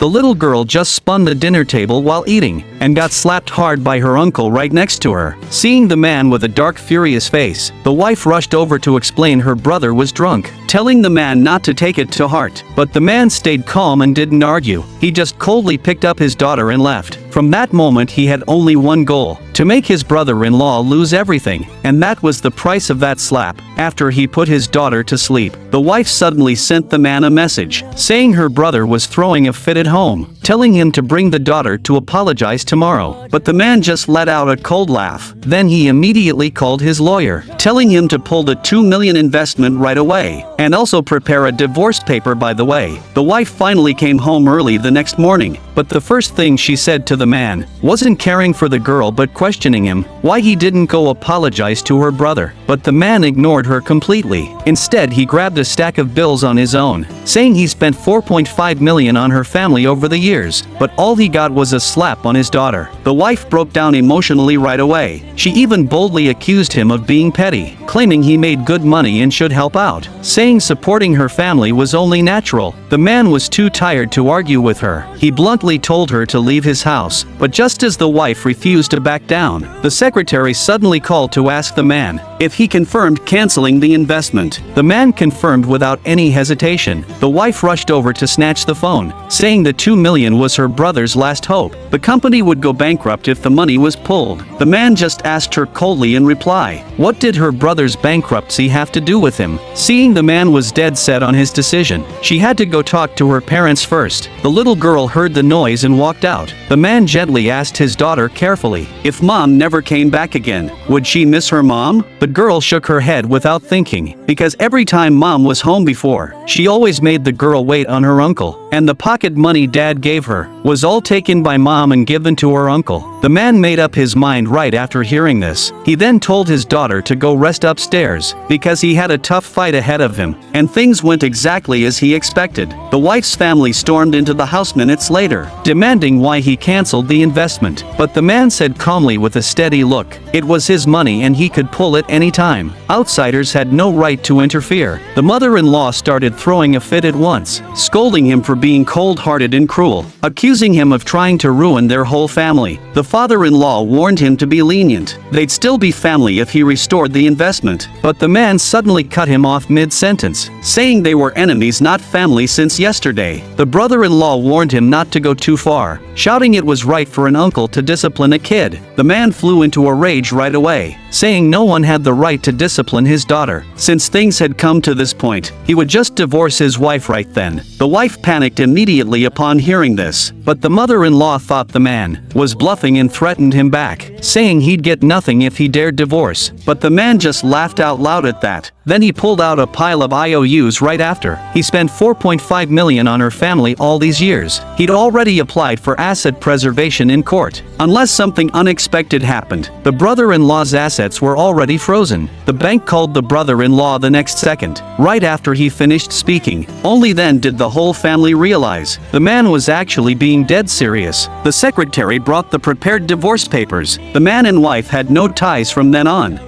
The little girl just spun the dinner table while eating, and got slapped hard by her uncle right next to her. Seeing the man with a dark, furious face, the wife rushed over to explain her brother was drunk, telling the man not to take it to heart. But the man stayed calm and didn't argue. He just coldly picked up his daughter and left. From that moment he had only one goal: to make his brother-in-law lose everything, and that was the price of that slap. After he put his daughter to sleep, the wife suddenly sent the man a message, saying her brother was throwing a fit at home, telling him to bring the daughter to apologize tomorrow. But the man just let out a cold laugh. Then he immediately called his lawyer, telling him to pull the $2 million investment right away, and also prepare a divorce paper. By the way, the wife finally came home early the next morning, but the first thing she said to the man wasn't caring for the girl but questioning him why he didn't go apologize to her brother. But the man ignored her completely. Instead, he grabbed a stack of bills on his own, saying he spent $4.5 million on her family over the years, but all he got was a slap on his daughter. The wife broke down emotionally right away. She even boldly accused him of being petty, claiming he made good money and should help out, saying supporting her family was only natural. The man was too tired to argue with her. He bluntly told her to leave his house, but just as the wife refused to back down, the secretary suddenly called to ask the man if he confirmed canceling the investment. The man confirmed without any hesitation. The wife rushed over to snatch the phone, saying the $2 million was her brother's last hope. The company would go bankrupt if the money was pulled. The man just asked her coldly in reply, what did her brother's bankruptcy have to do with him? Seeing the man was dead set on his decision, she had to go talk to her parents first. The little girl heard the noise and walked out. The man gently asked his daughter carefully if mom never came back again, would she miss her mom? The girl shook her head without thinking, because every time mom was home before, she always made the girl wait on her uncle, and the pocket money dad gave her was all taken by mom and given to her uncle. The man made up his mind right after hearing this. He then told his daughter to go rest upstairs, because he had a tough fight ahead of him, and things went exactly as he expected. The wife's family stormed into the house minutes later, demanding why he canceled the investment. But the man said calmly with a steady look, it was his money and he could pull it any time. Outsiders had no right to interfere. The mother-in-law started throwing a fit at once, scolding him for being cold-hearted and cruel, accusing him of trying to ruin their whole family. The father-in-law warned him to be lenient. They'd still be family if he restored the investment. But the man suddenly cut him off mid-sentence, saying they were enemies not family since yesterday. The brother-in-law warned him not to go too far, shouting it was right for an uncle to discipline a kid. The man flew into a rage right away, saying no one had the right to discipline his daughter. Since things had come to this point, he would just divorce his wife right then. The wife panicked immediately upon hearing this, but the mother-in-law thought the man was bluffing and threatened him back, saying he'd get nothing if he dared divorce. But the man just laughed out loud at that. Then he pulled out a pile of IOUs right after. He spent $4.5 million on her family all these years. He'd already applied for asset preservation in court. Unless something unexpected happened, the brother-in-law's assets were already frozen. The bank called the brother-in-law the next second, right after he finished speaking. Only then did the whole family realize the man was actually being dead serious. The secretary brought the prepared divorce papers. The man and wife had no ties from then on.